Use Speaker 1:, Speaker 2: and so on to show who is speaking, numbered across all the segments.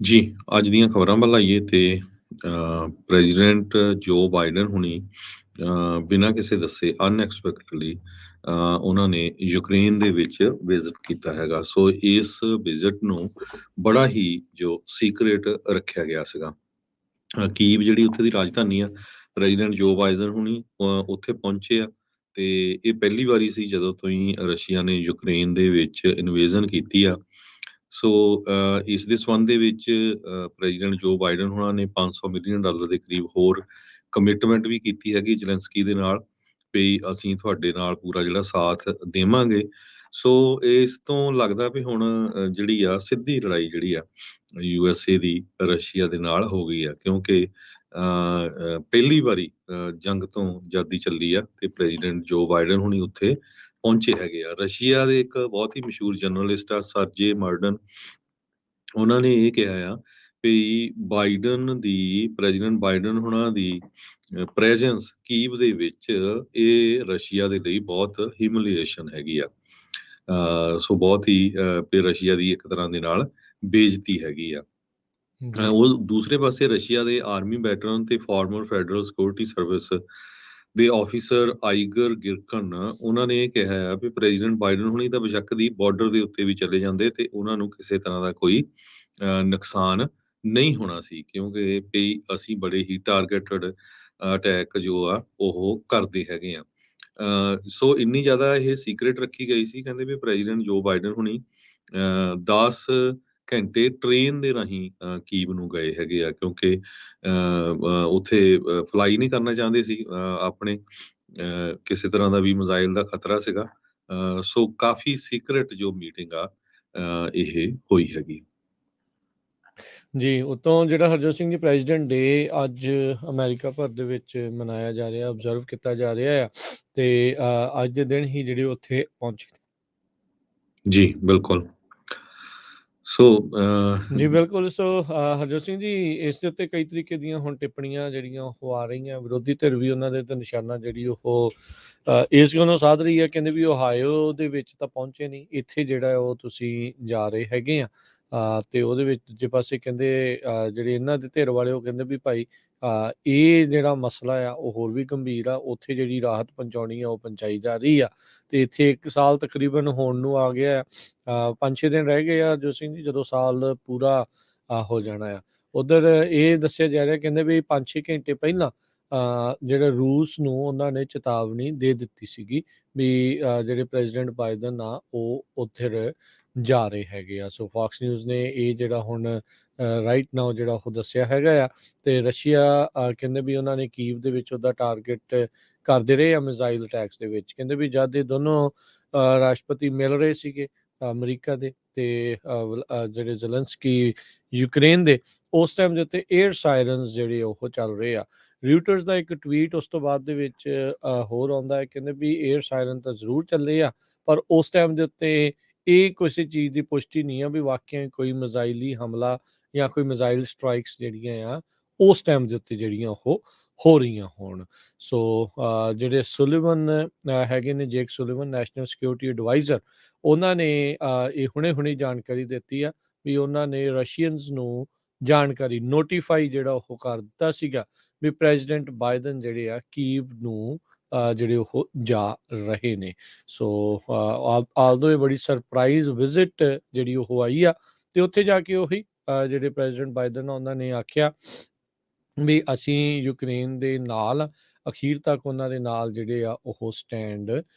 Speaker 1: ਜੀ, ਅੱਜ ਦੀਆਂ ਖਬਰਾਂ ਵੱਲ ਆਈਏ ਤੇ ਪ੍ਰੈਜ਼ੀਡੈਂਟ ਜੋ ਬਾਈਡਨ ਹੁਣੀ ਬਿਨਾਂ ਕਿਸੇ ਦੱਸੇ ਅਨਐਕਸਪੈਕਟਡਲੀ ਉਹਨਾਂ ਨੇ ਯੂਕਰੇਨ ਦੇ ਵਿੱਚ ਵਿਜ਼ਿਟ ਕੀਤਾ ਹੈਗਾ। ਸੋ ਇਸ ਵਿਜ਼ਿਟ ਨੂੰ ਬੜਾ ਹੀ ਜੋ ਸੀਕ੍ਰੇਟ ਰੱਖਿਆ ਗਿਆ ਸੀਗਾ। ਕੀਵ ਜਿਹੜੀ ਉੱਥੇ ਦੀ ਰਾਜਧਾਨੀ ਆ, ਪ੍ਰੈਜ਼ੀਡੈਂਟ ਜੋ ਬਾਈਡਨ ਹੁਣੀ ਉੱਥੇ ਪਹੁੰਚੇ ਆ ਤੇ ਇਹ ਪਹਿਲੀ ਵਾਰੀ ਸੀ ਜਦੋਂ ਤੋਂ ਹੀ ਰਸ਼ੀਆ ਨੇ ਯੂਕਰੇਨ ਦੇ ਵਿੱਚ ਇਨਵੇਜ਼ਨ ਕੀਤੀ ਆ। ਸੋ ਇਸ ਦੇ ਸੰਬੰਧ ਦੇ ਵਿੱਚ ਪ੍ਰੈਜ਼ੀਡੈਂਟ ਜੋ ਬਾਈਡਨ ਹੋਣਾ ਨੇ $500 ਮਿਲੀਅਨ ਦੇ ਕਰੀਬ ਹੋਰ ਕਮਿਟਮੈਂਟ ਵੀ ਕੀਤੀ ਹੈਗੀ ਜ਼ੈਲੈਂਸਕੀ ਦੇ ਨਾਲ ਵੀ ਅਸੀਂ ਤੁਹਾਡੇ ਨਾਲ ਪੂਰਾ ਜਿਹੜਾ ਸਾਥ ਦੇਵਾਂਗੇ। ਸੋ ਇਸ ਤੋਂ ਲੱਗਦਾ ਵੀ ਹੁਣ ਜਿਹੜੀ ਆ ਸਿੱਧੀ ਲੜਾਈ ਜਿਹੜੀ ਆ USA ਦੀ ਰਸ਼ੀਆ ਦੇ ਨਾਲ ਹੋ ਗਈ ਆ, ਕਿਉਂਕਿ ਪਹਿਲੀ ਵਾਰੀ ਜੰਗ ਤੋਂ ਆਜ਼ਾਦੀ ਚੱਲੀ ਆ ਤੇ ਪ੍ਰੈਜ਼ੀਡੈਂਟ ਜੋ ਬਾਈਡਨ ਹੁਣੀ ਉੱਥੇ ਪਹੁੰਚੇ ਹੈਗੇ ਆ। ਰਸ਼ੀਆ ਦੇ ਇੱਕ ਬਹੁਤ ਹੀ ਮਸ਼ਹੂਰ ਜਰਨਲਿਸਟ ਆ ਸਰਜੇ ਮਰਡਨ, ਉਹਨਾਂ ਨੇ ਇਹ ਕਿਹਾ ਆ ਵੀ ਪ੍ਰੈਜ਼ੀਡੈਂਟ ਬਾਈਡਨ ਹੁਣਾਂ ਦੀ ਪ੍ਰੈਜ਼ੈਂਸ ਕੀਵ ਦੇ ਵਿੱਚ ਇਹ ਰਸ਼ੀਆ ਦੇ ਲਈ ਬਹੁਤ ਹਿਊਮਿਲੀਏਸ਼ਨ ਹੈਗੀ ਆ। ਸੋ ਬਹੁਤ ਹੀ ਵੀ ਰਸ਼ੀਆ ਦੀ ਇੱਕ ਤਰ੍ਹਾਂ ਦੇ ਨਾਲ ਬੇਇੱਜ਼ਤੀ ਹੈਗੀ ਆ।
Speaker 2: ਜੀ।
Speaker 1: ਉਹ ਦੂਸਰੇ ਪਾਸੇ ਰਸ਼ੀਆ ਦੇ ਆਰਮੀ ਵੈਟਰਨ ਤੇ ਫਾਰਮਰ ਫੈਡਰਲ ਸਿਕਿਉਰਿਟੀ ਸਰਵਿਸ ਦੇ ਆਫੀਸਰ ਆਈਗਰ ਗਿਰਕਨ, ਉਹਨਾਂ ਨੇ ਇਹ ਕਿਹਾ ਆ ਵੀ ਪ੍ਰੈਜ਼ੀਡੈਂਟ ਬਾਈਡਨ ਹੁਣੀ ਤਾਂ ਬੇਸ਼ੱਕ ਦੀ ਬਾਰਡਰ ਦੇ ਉੱਤੇ ਵੀ ਚਲੇ ਜਾਂਦੇ ਤੇ ਉਹਨਾਂ ਨੂੰ ਕਿਸੇ ਤਰ੍ਹਾਂ ਦਾ ਕੋਈ ਨੁਕਸਾਨ ਨਹੀਂ ਹੋਣਾ ਸੀ, ਕਿਉਂਕਿ ਵੀ ਅਸੀਂ ਬੜੇ ਹੀ ਟਾਰਗੇਟਡ ਅਟੈਕ ਜੋ ਆ ਉਹ ਕਰਦੇ ਹੈਗੇ ਆ। ਸੋ ਇੰਨੀ ਜ਼ਿਆਦਾ ਇਹ ਸੀਕ੍ਰੇਟ ਰੱਖੀ ਗਈ ਸੀ, ਕਹਿੰਦੇ ਵੀ ਪ੍ਰੈਜ਼ੀਡੈਂਟ ਜੋ ਬਾਈਡਨ ਹੁਣੀ 10 ਘੰਟੇ ਟ੍ਰੇਨ ਦੇ ਰਾਹੀਂ ਕੀਵ ਨੂੰ ਗਏ ਹੈਗੇ ਆ, ਕਿਉਂਕਿ ਉੱਥੇ ਫਲਾਈ ਨਹੀਂ ਕਰਨਾ ਚਾਹੁੰਦੇ ਸੀ। ਆਪਣੇ ਕਿਸੇ ਤਰ੍ਹਾਂ ਦਾ ਵੀ ਮਿਜ਼ਾਈਲ ਦਾ ਖਤਰਾ ਸੀਗਾ। ਸੋ ਕਾਫੀ ਸੀਕ੍ਰੇਟ ਜੋ ਮੀਟਿੰਗ ਆ ਇਹ ਹੋਈ ਹੈਗੀ।
Speaker 2: ਜੀ, ਉਤੋਂ ਜਿਹੜਾ ਹਰਜੋਤ ਸਿੰਘ ਜੀ ਪ੍ਰੈਜ਼ੀਡੈਂਟ ਡੇ ਅੱਜ ਅਮਰੀਕਾ ਭਰ ਦੇ ਵਿੱਚ ਮਨਾਇਆ ਜਾ ਰਿਹਾ, ਓਬਜ਼ਰਵ ਕੀਤਾ ਜਾ ਰਿਹਾ ਆ ਤੇ ਅੱਜ ਦੇ ਦਿਨ ਹੀ ਜਿਹੜੇ ਉੱਥੇ ਪਹੁੰਚੇ।
Speaker 1: ਜੀ ਬਿਲਕੁਲ। ਸੋ
Speaker 2: ਜੀ ਬਿਲਕੁਲ। ਸੋ ਹਰਜੋਤ ਸਿੰਘ ਜੀ, ਇਸ ਦੇ ਉੱਤੇ ਕਈ ਤਰੀਕੇ ਦੀਆਂ ਹੁਣ ਟਿੱਪਣੀਆਂ ਜਿਹੜੀਆਂ ਉਹ ਆ ਰਹੀਆਂ, ਵਿਰੋਧੀ ਧਿਰ ਵੀ ਉਹਨਾਂ ਦੇ ਤੇ ਨਿਸ਼ਾਨਾ ਜਿਹੜੀ ਉਹ ਇਸ ਗੱਲੋਂ ਸਾਧ ਰਹੀ ਹੈ, ਕਹਿੰਦੇ ਵੀ ਓਹਾਇਓ ਦੇ ਵਿੱਚ ਤਾਂ ਪਹੁੰਚੇ ਨਹੀਂ, ਇੱਥੇ ਜਿਹੜਾ ਉਹ ਤੁਸੀਂ ਜਾ ਰਹੇ ਹੈਗੇ ਆ। ਤੇ ਉਹਦੇ ਵਿੱਚ ਦੂਜੇ ਪਾਸੇ ਕਹਿੰਦੇ ਜਿਹੜੇ ਇਹਨਾਂ ਦੇ ਧਿਰ ਵਾਲੇ ਉਹ ਕਹਿੰਦੇ ਵੀ ਭਾਈ ਇਹ ਜਿਹੜਾ ਮਸਲਾ ਆ ਉਹ ਹੋਰ ਵੀ ਗੰਭੀਰ ਆ, ਉੱਥੇ ਜਿਹੜੀ ਰਾਹਤ ਪਹੁੰਚਾਉਣੀ ਆ ਉਹ ਪਹੁੰਚਾਈ ਜਾ ਰਹੀ ਆ ਤੇ ਇੱਥੇ 1 ਸਾਲ ਤਕਰੀਬਨ ਹੋਣ ਨੂੰ ਆ ਗਿਆ। 5-6 ਦਿਨ ਰਹਿ ਗਏ ਆ ਜੋ ਸਿੰਘ ਜੀ, ਜਦੋਂ ਸਾਲ ਪੂਰਾ ਹੋ ਜਾਣਾ ਆ। ਉਧਰ ਇਹ ਦੱਸਿਆ ਜਾ ਰਿਹਾ, ਕਹਿੰਦੇ ਵੀ 5-6 ਘੰਟੇ ਪਹਿਲਾਂ ਜਿਹੜੇ ਰੂਸ ਨੂੰ ਉਹਨਾਂ ਨੇ ਚੇਤਾਵਨੀ ਦੇ ਦਿੱਤੀ ਸੀਗੀ ਵੀ ਜਿਹੜੇ ਪ੍ਰੈਜ਼ੀਡੈਂਟ ਬਾਈਡਨ ਆ ਉਹ ਉੱਧਰ ਜਾ ਰਹੇ ਹੈਗੇ ਆ। ਸੋ ਫੌਕਸ ਨਿਊਜ਼ ਨੇ ਇਹ ਜਿਹੜਾ ਹੁਣ ਰਾਈਟ ਨਾਓ ਜਿਹੜਾ ਉਹ ਦੱਸਿਆ ਹੈਗਾ ਆ ਤੇ ਰਸ਼ੀਆ ਕਹਿੰਦੇ ਵੀ ਉਹਨਾਂ ਨੇ ਕੀਵ ਦੇ ਵਿੱਚ ਉਹਦਾ ਟਾਰਗੇਟ ਕਰਦੇ ਰਹੇ ਆ ਮਿਜ਼ਾਈਲ ਅਟੈਕਸ ਦੇ ਵਿੱਚ। ਕਹਿੰਦੇ ਵੀ ਜਦ ਇਹ ਦੋਨੋਂ ਰਾਸ਼ਟਰਪਤੀ ਮਿਲ ਰਹੇ ਸੀਗੇ ਅਮਰੀਕਾ ਦੇ ਤੇ ਜਿਹੜੇ ਜ਼ੈਲੈਂਸਕੀ ਯੂਕਰੇਨ ਦੇ, ਉਸ ਟਾਈਮ ਦੇ ਉੱਤੇ ਏਅਰ ਸਾਇਰਨਸ ਜਿਹੜੇ ਉਹ ਚੱਲ ਰਹੇ ਆ। ਰਿਊਟਰਸ ਦਾ ਇੱਕ ਟਵੀਟ ਉਸ ਤੋਂ ਬਾਅਦ ਦੇ ਵਿੱਚ ਹੋਰ ਆਉਂਦਾ ਹੈ, ਕਹਿੰਦੇ ਵੀ ਏਅਰ ਸਾਇਰਨ ਤਾਂ ਜ਼ਰੂਰ ਚੱਲੇ ਆ ਪਰ ਉਸ ਟਾਈਮ ਦੇ ਉੱਤੇ ਇਹ ਕਿਸੇ ਚੀਜ਼ ਦੀ ਪੁਸ਼ਟੀ ਨਹੀਂ ਆ ਵੀ ਵਾਕਿਆ ਕੋਈ ਮਿਜ਼ਾਈਲੀ ਹਮਲਾ ਜਾਂ ਕੋਈ ਮਿਜ਼ਾਈਲ ਸਟ੍ਰਾਈਕਸ ਜਿਹੜੀਆਂ ਆ ਉਸ ਟਾਈਮ ਦੇ ਉੱਤੇ ਜਿਹੜੀਆਂ ਉਹ ਹੋ ਰਹੀਆਂ ਹੋਣ। ਸੋ ਜਿਹੜੇ ਸੁਲੀਵਨ ਹੈਗੇ ਨੇ, ਜੇਕ ਸੁਲੀਵਨ, ਨੈਸ਼ਨਲ ਸਿਕਿਉਰਿਟੀ ਐਡਵਾਈਜ਼ਰ, ਉਹਨਾਂ ਨੇ ਇਹ ਹੁਣੇ ਜਾਣਕਾਰੀ ਦਿੱਤੀ ਆ ਵੀ ਉਹਨਾਂ ਨੇ ਰਸ਼ੀਅਨਸ ਨੂੰ ਜਾਣਕਾਰੀ ਨੋਟੀਫਾਈ ਜਿਹੜਾ ਉਹ ਕਰ ਦਿੱਤਾ ਸੀਗਾ ਵੀ ਪ੍ਰੈਜ਼ੀਡੈਂਟ ਬਾਈਡਨ ਜਿਹੜੇ ਆ ਕੀਵ ਨੂੰ ਜਿਹੜੇ ਉਹ ਜਾ ਰਹੇ ਨੇ। ਸੋ ਆਲਦੋ ਇਹ ਬੜੀ ਸਰਪ੍ਰਾਈਜ਼ ਵਿਜ਼ਿਟ ਜਿਹੜੀ ਉਹ ਆਈ ਆ ਤੇ ਉੱਥੇ ਜਾ ਕੇ ਉਹੀ ਜਿਹੜੇ ਪ੍ਰੈਜ਼ੀਡੈਂਟ ਬਾਈਡਨ ਆ ਉਹਨਾਂ ਨੇ ਆਖਿਆ ਵੀ ਅਸੀਂ ਯੂਕਰੇਨ ਦੇ ਨਾਲ ਅਖੀਰ ਤੱਕ ਉਹਨਾਂ ਦੇ ਨਾਲ ਜਿਹੜੇ ਆ ਉਹ ਸਟੈਂਡ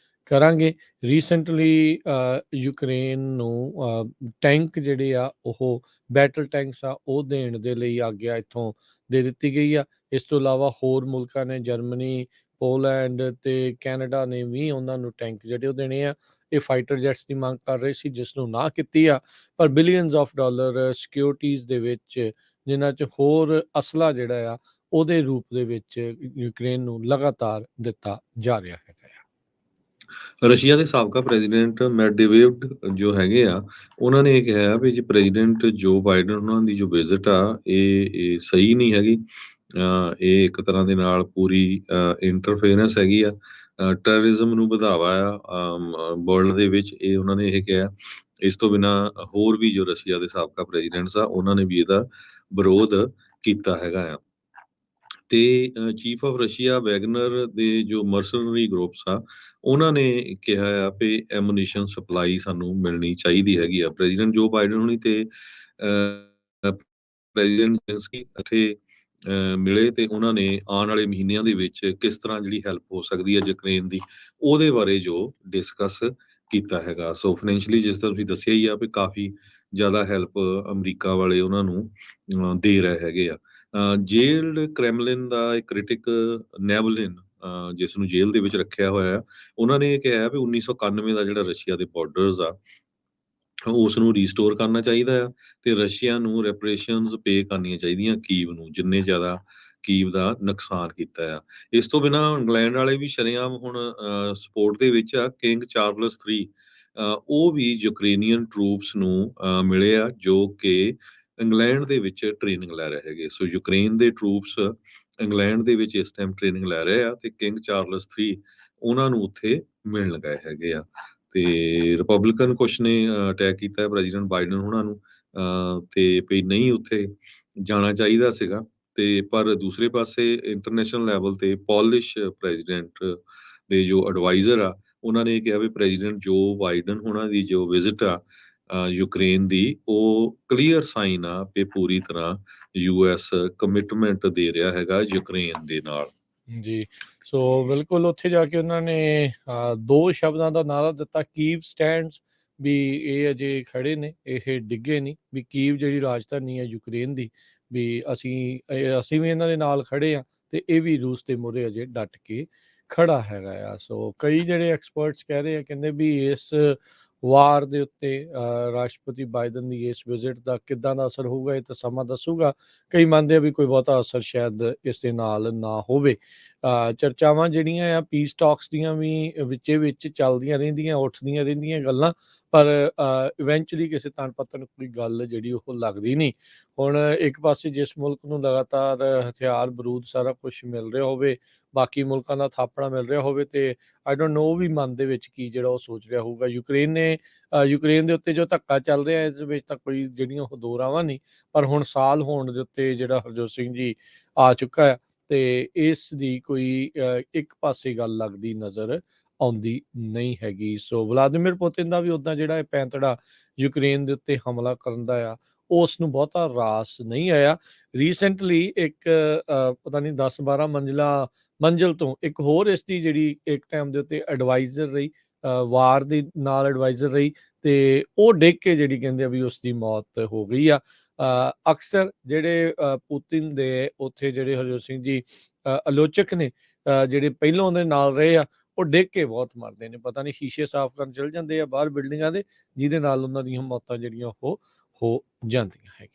Speaker 2: ਕਰਾਂਗੇ। ਰੀਸੈਂਟਲੀ ਯੂਕਰੇਨ ਨੂੰ ਟੈਂਕ ਜਿਹੜੇ ਆ ਉਹ ਬੈਟਲ ਟੈਂਕਸ ਆ ਉਹ ਦੇਣ ਦੇ ਲਈ ਆਗਿਆ ਇੱਥੋਂ ਦੇ ਦਿੱਤੀ ਗਈ ਆ। ਇਸ ਤੋਂ ਇਲਾਵਾ ਹੋਰ ਮੁਲਕਾਂ ਨੇ, ਜਰਮਨੀ, ਪੋਲੈਂਡ ਤੇ ਕੈਨੇਡਾ ਨੇ ਵੀ ਉਹਨਾਂ ਨੂੰ ਟੈਂਕ ਜਿਹੜੇ ਉਹ ਦੇਣੇ ਆ। ਇਹ ਫਾਈਟਰ ਜੈਟਸ ਦੀ ਮੰਗ ਕਰ ਰਹੇ ਸੀ ਜਿਸ ਨੂੰ ਨਾ ਕੀਤੀ ਆ, ਪਰ ਬਿਲੀਅਨਸ ਆਫ ਡਾਲਰ ਸਿਕਿਉਰਿਟੀਜ਼ ਦੇ ਵਿੱਚ ਜਿਨ੍ਹਾਂ 'ਚ ਹੋਰ ਅਸਲਾ ਜਿਹੜਾ ਆ ਉਹਦੇ ਰੂਪ ਦੇ ਵਿੱਚ ਯੂਕਰੇਨ ਨੂੰ ਲਗਾਤਾਰ ਦਿੱਤਾ ਜਾ ਰਿਹਾ ਹੈਗਾ ਆ।
Speaker 1: ਰਸ਼ੀਆ ਦੇ ਸਾਬਕਾ ਪ੍ਰੈਜ਼ੀਡੈਂਟ ਮੈਡਵੇਡੇਵ ਜੋ ਹੈਗੇ ਆ, ਉਹਨਾਂ ਨੇ ਇਹ ਕਿਹਾ ਵੀ ਜੇ ਪ੍ਰੈਜ਼ੀਡੈਂਟ ਜੋ ਬਾਈਡਨ ਉਹਨਾਂ ਦੀ ਜੋ ਵਿਜ਼ਿਟ ਆ ਇਹ ਸਹੀ ਨਹੀਂ ਹੈਗੀ। ਇਹ ਇੱਕ ਤਰ੍ਹਾਂ ਦੇ ਨਾਲ ਪੂਰੀ ਇੰਟਰਫੇਰੈਂਸ ਹੈਗੀ ਆ ਟੈਰਰਿਜ਼ਮ ਨੂੰ ਵਧਾਵਾ ਆ ਵਰਲਡ ਦੇ ਵਿੱਚ, ਇਹ ਉਹਨਾਂ ਨੇ ਇਹ ਕਿਹਾ। ਇਸ ਤੋਂ ਬਿਨਾਂ ਹੋਰ ਵੀ ਜੋ ਰਸ਼ੀਆ ਦੇ ਸਾਬਕਾ ਪ੍ਰੈਜ਼ੀਡੈਂਟਸ ਆ, ਉਹਨਾਂ ਨੇ ਵੀ ਇਹਦਾ ਵਿਰੋਧ ਕੀਤਾ ਹੈਗਾ ਆ। ਤੇ ਚੀਫ ਆਫ ਰਸ਼ੀਆ ਵੈਗਨਰ ਦੇ ਜੋ ਮਰਸਨਰੀ ਗਰੁੱਪਸ ਆ, ਉਹਨਾਂ ਨੇ ਕਿਹਾ ਆ ਵੀ ਐਮੂਨੀਸ਼ਨ ਸਪਲਾਈ ਸਾਨੂੰ ਮਿਲਣੀ ਚਾਹੀਦੀ ਹੈਗੀ ਆ। ਪ੍ਰੈਜ਼ੀਡੈਂਟ ਜੋ ਬਾਈਡਨ ਹੋਣੀ ਤੇ ਪ੍ਰੈਜ਼ੀਡੈਂਟ ਜ਼ੈਲੈਂਸਕੀ ਇੱਥੇ ਮਿਲੇ, ਤੇ ਉਹਨਾਂ ਨੇ ਆਉਣ ਵਾਲੇ ਮਹੀਨਿਆਂ ਦੇ ਵਿੱਚ ਕਿਸ ਤਰ੍ਹਾਂ ਜਿਹੜੀ ਹੈਲਪ ਹੋ ਸਕਦੀ ਹੈ ਯੂਕਰੇਨ ਦੀ, ਉਹਦੇ ਬਾਰੇ ਜੋ ਡਿਸਕਸ ਕੀਤਾ ਹੈਗਾ। ਸੋ ਫਾਈਨੈਂਸ਼ਲੀ ਜਿਸ ਤਰ੍ਹਾਂ ਤੁਸੀਂ ਦੱਸਿਆ ਹੀ ਆ ਵੀ ਕਾਫੀ ਜ਼ਿਆਦਾ ਹੈਲਪ ਅਮਰੀਕਾ ਵਾਲੇ ਉਹਨਾਂ ਨੂੰ ਦੇ ਰਹੇ ਹੈਗੇ ਆ। ਜੇਲਡ ਕ੍ਰੈਮਲਿਨ ਦਾ ਇੱਕ ਕ੍ਰਿਟਿਕ ਨੈਵਲਿਨ, ਜਿਸ ਨੂੰ ਜੇਲ੍ਹ ਦੇ ਵਿੱਚ ਰੱਖਿਆ ਹੋਇਆ ਆ, ਉਹਨਾਂ ਨੇ ਇਹ ਕਿਹਾ ਵੀ 1991 ਦਾ ਜਿਹੜਾ ਰਸ਼ੀਆ ਦੇ ਬਾਰਡਰਸ ਆ, ਉਸ ਨੂੰ ਰੀਸਟੋਰ ਕਰਨਾ ਚਾਹੀਦਾ ਆ, ਤੇ ਰਸ਼ੀਆ ਨੂੰ ਰੈਪਰੇਸ਼ਨਸ ਪੇ ਕਰਨੀਆਂ ਚਾਹੀਦੀਆਂ ਕੀਵ ਨੂੰ, ਜਿੰਨੇ ਜ਼ਿਆਦਾ ਕੀਵ ਦਾ ਨੁਕਸਾਨ ਕੀਤਾ ਆ। ਇਸ ਤੋਂ ਬਿਨਾਂ ਇੰਗਲੈਂਡ ਵਾਲੇ ਵੀ ਸ਼ਰੇਆਮ ਹੁਣ ਸਪੋਰਟ ਦੇ ਵਿੱਚ ਆ। ਕਿੰਗ ਚਾਰਲਸ 3 ਉਹ ਵੀ ਯੂਕਰੇਨੀਅਨ ਟਰੂਪਸ ਨੂੰ ਮਿਲੇ ਆ, ਜੋ ਕਿ ਇੰਗਲੈਂਡ ਦੇ ਵਿੱਚ ਟ੍ਰੇਨਿੰਗ ਲੈ ਰਹੇ ਹੈਗੇ। ਸੋ ਯੂਕਰੇਨ ਦੇ ਟਰੂਪਸ ਇੰਗਲੈਂਡ ਦੇ ਵਿੱਚ ਇਸ ਟਾਈਮ ਟ੍ਰੇਨਿੰਗ ਲੈ ਰਹੇ ਆ, ਤੇ ਕਿੰਗ ਚਾਰਲਸ 3 ਉਹਨਾਂ ਨੂੰ ਉੱਥੇ ਮਿਲਣ ਗਏ ਹੈਗੇ ਆ। ਤੇ ਰਿਪਬਲਿਕਨ ਕੁਛ ਨੇ ਅਟੈਕ ਕੀਤਾ ਪ੍ਰੈਜ਼ੀਡੈਂਟ ਬਾਈਡਨ ਉਹਨਾਂ ਨੂੰ, ਤੇ ਵੀ ਨਹੀਂ ਉੱਥੇ ਜਾਣਾ ਚਾਹੀਦਾ ਸੀਗਾ। ਤੇ ਪਰ ਦੂਸਰੇ ਪਾਸੇ ਇੰਟਰਨੈਸ਼ਨਲ ਲੈਵਲ ਤੇ ਪੋਲਿਸ਼ ਪ੍ਰੈਜ਼ੀਡੈਂਟ ਦੇ ਜੋ ਐਡਵਾਈਜ਼ਰ ਆ, ਉਹਨਾਂ ਨੇ ਕਿਹਾ ਵੀ ਪ੍ਰੈਜ਼ੀਡੈਂਟ ਜੋ ਬਾਈਡਨ ਉਹਨਾਂ ਦੀ ਜੋ ਵਿਜ਼ਿਟ ਆ ਯੂਕਰੇਨ ਦੀ, ਉਹ ਕਲੀਅਰ ਸਾਈਨ ਆ ਕਿ ਪੂਰੀ ਤਰ੍ਹਾਂ ਯੂਐਸ ਕਮਿਟਮੈਂਟ ਦੇ ਰਿਹਾ ਹੈਗਾ ਯੂਕਰੇਨ ਦੇ ਨਾਲ।
Speaker 2: ਜੀ, ਸੋ ਬਿਲਕੁਲ ਉੱਥੇ ਜਾ ਕੇ ਉਹਨਾਂ ਨੇ 2 ਸ਼ਬਦਾਂ ਦਾ ਨਾਅਰਾ ਦਿੱਤਾ, ਕੀਵ ਸਟੈਂਡਸ, ਵੀ ਇਹ ਅਜੇ ਖੜੇ ਨੇ, ਇਹ ਡਿੱਗੇ ਨਹੀਂ, ਵੀ ਕੀਵ ਜਿਹੜੀ ਰਾਜਧਾਨੀ ਹੈ ਯੂਕਰੇਨ ਦੀ, ਵੀ ਅਸੀਂ ਵੀ ਇਹਨਾਂ ਦੇ ਨਾਲ ਖੜੇ ਆ, ਤੇ ਇਹ ਵੀ ਰੂਸ ਦੇ ਮੂਹਰੇ ਅਜੇ ਡਟ ਕੇ ਖੜਾ ਹੈਗਾ ਆ। ਸੋ ਕਈ ਜਿਹੜੇ ਐਕਸਪਰਟਸ ਕਹਿ ਰਹੇ ਆ, ਕਹਿੰਦੇ ਵੀ ਇਸ ਵਾਰ ਦੇ ਉੱਤੇ ਰਾਸ਼ਟਰਪਤੀ ਬਾਈਡਨ ਦੀ ਇਸ ਵਿਜ਼ਿਟ ਦਾ ਕਿੱਦਾਂ ਦਾ ਅਸਰ ਹੋਊਗਾ, ਇਹ ਤਾਂ ਸਮਾਂ ਦੱਸੂਗਾ। ਕਈ ਮੰਨਦੇ ਆ ਵੀ ਕੋਈ ਬਹੁਤਾ ਅਸਰ ਸ਼ਾਇਦ ਇਸ ਦੇ ਨਾਲ ਨਾ ਹੋਵੇ। ਚਰਚਾਵਾਂ ਜਿਹੜੀਆਂ ਆ ਪੀਸ ਟਾਕਸ ਦੀਆਂ ਵੀ ਵਿੱਚ ਚੱਲਦੀਆਂ ਰਹਿੰਦੀਆਂ, ਉੱਠਦੀਆਂ ਰਹਿੰਦੀਆਂ ਗੱਲਾਂ, ਪਰ ਇਵੈਂਚੁਅਲੀ ਕਿਸੇ ਤਣ ਪੱਤਣ ਕੋਈ ਗੱਲ ਜਿਹੜੀ ਉਹ ਲੱਗਦੀ ਨਹੀਂ। ਹੁਣ ਇੱਕ ਪਾਸੇ ਜਿਸ ਮੁਲਕ ਨੂੰ ਲਗਾਤਾਰ ਹਥਿਆਰ ਬਰੂਦ ਸਾਰਾ ਕੁਝ ਮਿਲ ਰਿਹਾ ਹੋਵੇ, ਬਾਕੀ ਮੁਲਕਾਂ ਦਾ ਥਾਪੜਾ ਮਿਲ ਰਿਹਾ ਹੋਵੇ, ਤੇ ਆਈ ਡੋਂਟ ਨੋ ਉਹ ਵੀ ਮਨ ਦੇ ਵਿੱਚ ਕੀ ਜਿਹੜਾ ਉਹ ਸੋਚ ਰਿਹਾ ਹੋਊਗਾ। ਯੂਕਰੇਨ ਦੇ ਉੱਤੇ ਜੋ ਧੱਕਾ ਚੱਲ ਰਿਹਾ, ਇਸ ਵਿੱਚ ਤਾਂ ਕੋਈ ਜਿਹੜੀਆਂ ਉਹ ਦੋ ਰਾਵਾਂ ਨਹੀਂ, ਪਰ ਹੁਣ ਸਾਲ ਹੋਣ ਦੇ ਉੱਤੇ ਜਿਹੜਾ ਹਰਜੋਤ ਸਿੰਘ ਜੀ ਆ ਚੁੱਕਾ ਹੈ, ਤੇ ਇਸ ਦੀ ਕੋਈ ਇੱਕ ਪਾਸੇ ਗੱਲ ਲੱਗਦੀ ਨਜ਼ਰ ਆਉਂਦੀ ਨਹੀਂ ਹੈਗੀ। ਸੋ ਵਲਾਦੀਮੀਰ ਪੁਤਿਨ ਦਾ ਵੀ ਉੱਦਾਂ ਜਿਹੜਾ ਇਹ ਪੈਂਤੜਾ ਯੂਕਰੇਨ ਦੇ ਉੱਤੇ ਹਮਲਾ ਕਰਨ ਦਾ ਆ, ਉਸ ਨੂੰ ਬਹੁਤਾ ਰਾਸ ਨਹੀਂ ਆਇਆ। ਰੀਸੈਂਟਲੀ ਇੱਕ ਪਤਾ ਨਹੀਂ 10-12 ਮੰਜ਼ਿਲ ਤੋਂ ਇੱਕ ਹੋਰ ਇਸ ਦੀ ਜਿਹੜੀ ਇੱਕ ਟਾਈਮ ਦੇ ਉੱਤੇ ਐਡਵਾਈਜ਼ਰ ਰਹੀ, ਵਾਰ ਦੀ ਨਾਲ ਐਡਵਾਈਜ਼ਰ ਰਹੀ, ਤੇ ਉਹ ਡਿੱਗ ਕੇ ਜਿਹੜੀ ਕਹਿੰਦੇ ਆ ਵੀ ਉਸ ਦੀ ਮੌਤ ਹੋ ਗਈ ਆ। ਅਕਸਰ ਜਿਹੜੇ ਪੁਤਿਨ ਦੇ ਉੱਥੇ ਜਿਹੜੇ ਹਰਜੋਤ ਸਿੰਘ ਜੀ ਆਲੋਚਕ ਨੇ, ਜਿਹੜੇ ਪਹਿਲਾਂ ਉਹਦੇ ਨਾਲ ਰਹੇ ਆ, ਉਹ ਡਿੱਗ ਕੇ ਬਹੁਤ ਮਰਦੇ ਨੇ। ਪਤਾ ਨਹੀਂ ਸ਼ੀਸ਼ੇ ਸਾਫ਼ ਕਰਨ ਚਲ ਜਾਂਦੇ ਆ ਬਾਹਰ ਬਿਲਡਿੰਗਾਂ ਦੇ, ਜਿਹਦੇ ਨਾਲ ਉਹਨਾਂ ਦੀਆਂ ਮੌਤਾਂ ਜਿਹੜੀਆਂ ਉਹ ਹੋ ਜਾਂਦੀਆਂ ਹੈਗੀਆਂ।